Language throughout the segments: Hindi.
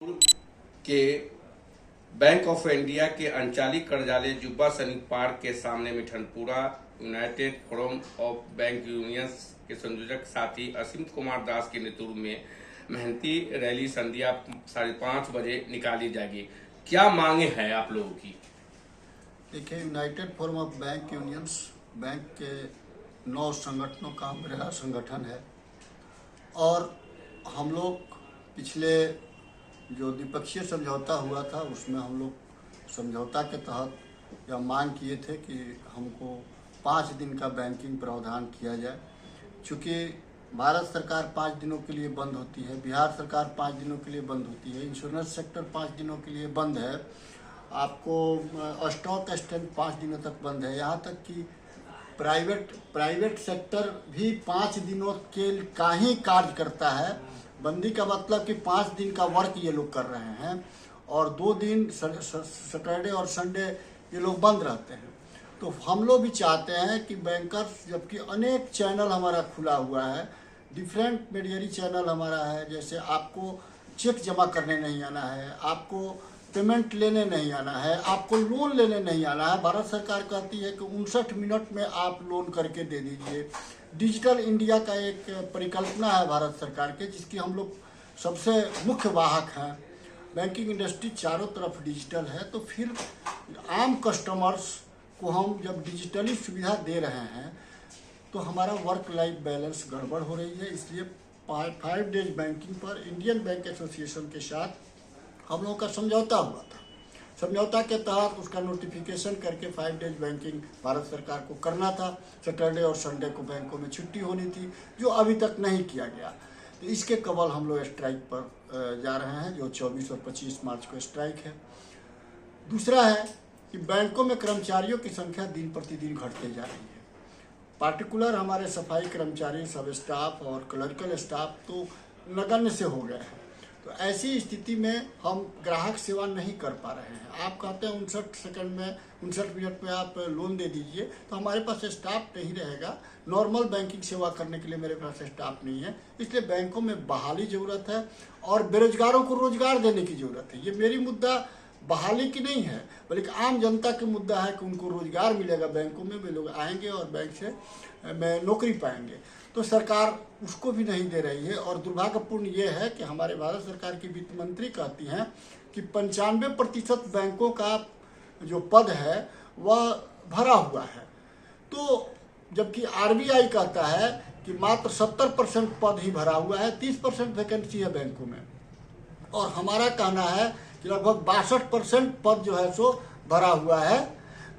के बैंक ऑफ इंडिया के अंचाली कर्जालय जुब्बा सैनिक पार्क के सामने Mithanpura United forum of bank unions के संयोजक साथी असीम कुमार दास के नेतृत्व में मेहनती रैली संध्या 5:30 बजे निकाली जाएगी। क्या मांगे हैं आप लोगों की? देखिए, United forum of bank unions bank के 9 संगठनों का बड़ा संगठन है और हम लोग पिछले जो द्विपक्षीय समझौता हुआ था उसमें हम लोग समझौता के तहत यह मांग किए थे कि हमको 5 दिन का बैंकिंग प्रावधान किया जाए। चूँकि भारत सरकार 5 दिनों के लिए बंद होती है, बिहार सरकार 5 दिनों के लिए बंद होती है, इंश्योरेंस सेक्टर 5 दिनों के लिए बंद है, आपको स्टॉक एक्सचेंज 5 दिनों तक बंद है, यहाँ तक कि प्राइवेट सेक्टर भी 5 दिनों के का ही कार्य करता है। बंदी का मतलब कि 5 दिन का वर्क ये लोग कर रहे हैं और 2 दिन सैटरडे और संडे ये लोग बंद रहते हैं। तो हम लोग भी चाहते हैं कि बैंकर्स, जबकि अनेक चैनल हमारा खुला हुआ है, डिफरेंट मीडियरी चैनल हमारा है, जैसे आपको चेक जमा करने नहीं आना है, आपको पेमेंट लेने नहीं आना है, आपको लोन लेने नहीं आना है। भारत सरकार कहती है कि 59 मिनट में आप लोन करके दे दीजिए। डिजिटल इंडिया का एक परिकल्पना है भारत सरकार के, जिसकी हम लोग सबसे मुख्य वाहक हैं। बैंकिंग इंडस्ट्री चारों तरफ डिजिटल है, तो फिर आम कस्टमर्स को हम जब डिजिटली सुविधा दे रहे हैं तो हमारा वर्क लाइफ बैलेंस गड़बड़ हो रही है। इसलिए 5 डेज बैंकिंग पर इंडियन बैंक एसोसिएशन के साथ हम लोगों का समझौता हुआ था। समझौता के तहत उसका नोटिफिकेशन करके 5 डेज बैंकिंग भारत सरकार को करना था। सैटरडे और संडे को बैंकों में छुट्टी होनी थी, जो अभी तक नहीं किया गया। तो इसके कबल हम लोग स्ट्राइक पर जा रहे हैं, जो 24 और 25 मार्च को स्ट्राइक है। दूसरा है कि बैंकों में कर्मचारियों की संख्या दिन प्रतिदिन घटते जा रही है। पार्टिकुलर हमारे सफाई कर्मचारी, सब स्टाफ और क्लर्कल स्टाफ तो नगण्य से हो गए हैं। तो ऐसी स्थिति में हम ग्राहक सेवा नहीं कर पा रहे हैं। आप कहते हैं 59 मिनट में आप लोन दे दीजिए, तो हमारे पास स्टाफ नहीं रहेगा। नॉर्मल बैंकिंग सेवा करने के लिए मेरे पास स्टाफ नहीं है। इसलिए बैंकों में बहाली ज़रूरत है और बेरोजगारों को रोजगार देने की ज़रूरत है। ये मेरी मुद्दा बहाली की नहीं है, बल्कि आम जनता की मुद्दा है कि उनको रोजगार मिलेगा बैंकों में, वे लोग आएंगे और बैंक से में नौकरी पाएंगे। तो सरकार उसको भी नहीं दे रही है। और दुर्भाग्यपूर्ण ये है कि हमारे भारत सरकार की वित्त मंत्री कहती हैं कि 95% बैंकों का जो पद है वह भरा हुआ है, तो जबकि RBI कहता है कि मात्र 70% पद ही भरा हुआ है, 30% वैकेंसी है बैंकों में। और हमारा कहना है कि लगभग 62% पद जो है सो भरा हुआ है।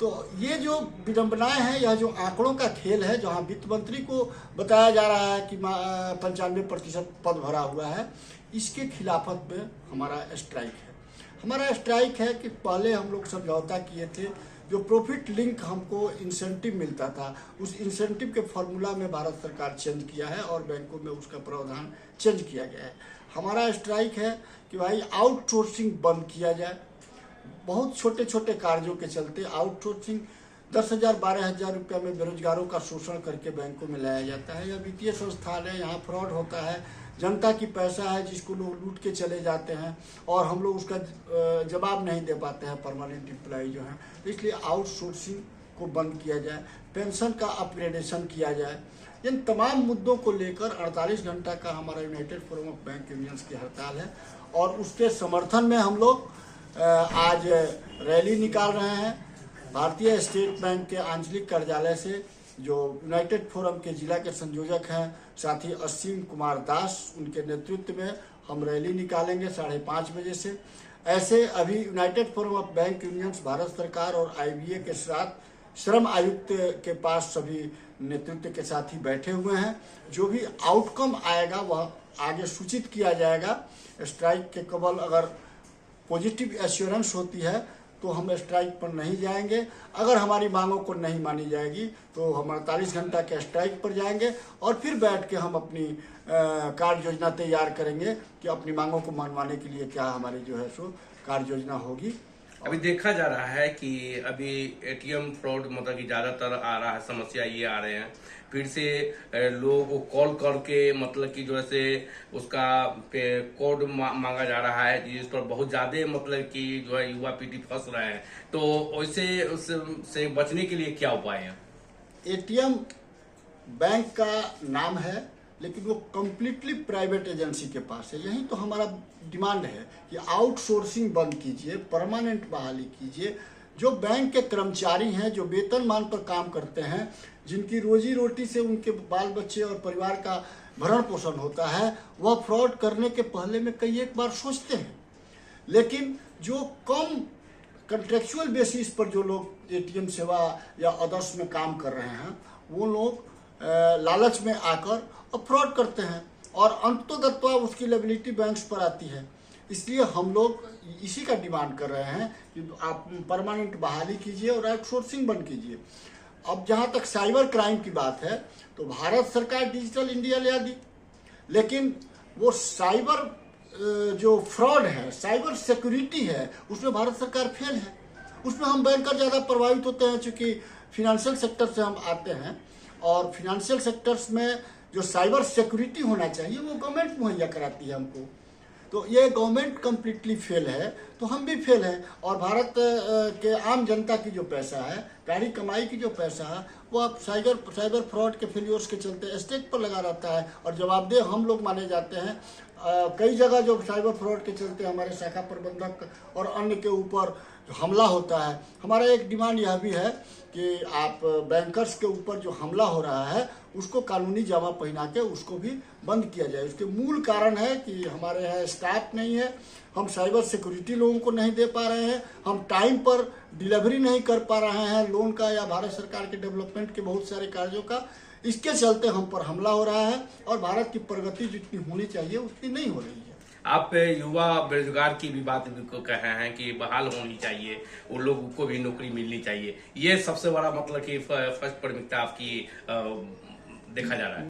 तो ये जो विडंबनाएं हैं, यह जो आंकड़ों का खेल है, जहां वित्त मंत्री को बताया जा रहा है कि 95% पद भरा हुआ है, इसके खिलाफत में हमारा स्ट्राइक है। हमारा स्ट्राइक है कि पहले हम लोग समझौता किए थे, जो प्रॉफिट लिंक हमको इंसेंटिव मिलता था, उस इंसेंटिव के फॉर्मूला में भारत सरकार चेंज किया है और बैंकों में उसका प्रावधान चेंज किया गया है। हमारा स्ट्राइक है कि भाई आउटसोर्सिंग बंद किया जाए। बहुत छोटे छोटे कार्यों के चलते आउटसोर्सिंग 10,000 12,000 रुपया में बेरोजगारों का शोषण करके बैंकों में लाया जाता है। यह वित्तीय संस्थान है, यहाँ फ्रॉड होता है, जनता की पैसा है जिसको लोग लूट के चले जाते हैं और हम लोग उसका जवाब नहीं दे पाते हैं, परमानेंट एम्प्लॉय जो हैं। तो इसलिए आउटसोर्सिंग को बंद किया जाए, पेंशन का अपग्रेडेशन किया जाए। इन तमाम मुद्दों को लेकर 48 घंटा का हमारा United forum of bank unions की हड़ताल है और उसके समर्थन में हम लोग आज रैली निकाल रहे हैं। भारतीय स्टेट बैंक के आंचलिक कार्यालय से, जो यूनाइटेड फोरम के जिला के संयोजक हैं साथी असीम कुमार दास, उनके नेतृत्व में हम रैली निकालेंगे 5:30 बजे से। ऐसे अभी United forum of bank unions Bharat सरकार और IBA के साथ श्रम आयुक्त के पास सभी नेतृत्व के साथ ही बैठे हुए हैं। जो भी आउटकम आएगा वह आगे सूचित किया जाएगा। स्ट्राइक के कबल अगर पॉजिटिव एश्योरेंस होती है तो हम स्ट्राइक पर नहीं जाएंगे। अगर हमारी मांगों को नहीं मानी जाएगी तो हम 48 घंटा के स्ट्राइक पर जाएंगे और फिर बैठ के हम अपनी कार्य योजना तैयार करेंगे कि अपनी मांगों को मनवाने के लिए क्या हमारी जो है सो कार्य योजना होगी। अभी देखा जा रहा है कि अभी ATM फ्रॉड मतलब कि ज़्यादातर आ रहा है, समस्या ये आ रहे हैं फिर से लोगों को कॉल करके मतलब कि जो है से उसका कोड मांगा जा रहा है, जिस पर बहुत ज्यादा मतलब कि जो है युवा पीढ़ी फंस रहे हैं। तो वैसे उससे बचने के लिए क्या उपाय है? एटीएम बैंक का नाम है, लेकिन वो कंप्लीटली प्राइवेट एजेंसी के पास है। यही तो हमारा डिमांड है कि आउटसोर्सिंग बंद कीजिए, परमानेंट बहाली कीजिए। जो बैंक के कर्मचारी हैं, जो वेतनमान पर काम करते हैं, जिनकी रोजी रोटी से उनके बाल बच्चे और परिवार का भरण पोषण होता है, वह फ्रॉड करने के पहले में कई एक बार सोचते हैं। लेकिन जो कम कंट्रेक्चुअल बेसिस पर जो लोग एटीएम सेवा या अदर्स में काम कर रहे हैं, वो लोग लालच में आकर और फ्रॉड करते हैं और अंततोगत्वा उसकी लायबिलिटी बैंक्स पर आती है। इसलिए हम लोग इसी का डिमांड कर रहे हैं कि आप परमानेंट बहाली कीजिए और आउटसोर्सिंग बंद कीजिए। अब जहाँ तक साइबर क्राइम की बात है, तो भारत सरकार डिजिटल इंडिया ले दी, लेकिन वो साइबर जो फ्रॉड है, साइबर सिक्योरिटी है, उसमें भारत सरकार फेल है। उसमें हम बैंकर ज़्यादा प्रभावित होते हैं, चूँकि फिनेंशियल सेक्टर से हम आते हैं और फिनेंशियल सेक्टर्स में जो साइबर सिक्योरिटी होना चाहिए वो गवर्नमेंट मुहैया कराती है हमको। तो ये गवर्नमेंट कम्प्लीटली फेल है, तो हम भी फेल हैं। और भारत के आम जनता की जो पैसा है, गाड़ी कमाई की जो पैसा है, वो अब साइबर फ्रॉड के फेलियर्स के चलते स्टेक पर लगा रहता है और जवाबदेह हम लोग माने जाते हैं। कई जगह जो साइबर फ्रॉड के चलते हमारे शाखा प्रबंधक और अन्य के ऊपर हमला होता है। हमारा एक डिमांड यह भी है कि आप बैंकर्स के ऊपर जो हमला हो रहा है उसको कानूनी जामा पहना के उसको भी बंद किया जाए। उसके मूल कारण है कि हमारे यहाँ स्टाफ नहीं है, हम साइबर सिक्योरिटी लोगों को नहीं दे पा रहे हैं, हम टाइम पर डिलीवरी नहीं कर पा रहे हैं लोन का या भारत सरकार के डेवलपमेंट के बहुत सारे कार्यों का। इसके चलते हम पर हमला हो रहा है और भारत की प्रगति जितनी होनी चाहिए उतनी नहीं हो रही है। आप युवा बेरोजगार की भी बात को कहे हैं कि बहाल होनी चाहिए, उन लोगों को भी नौकरी मिलनी चाहिए। ये सबसे बड़ा मतलब कि फर्स्ट प्राथमिकता आपकी देखा जा रहा है।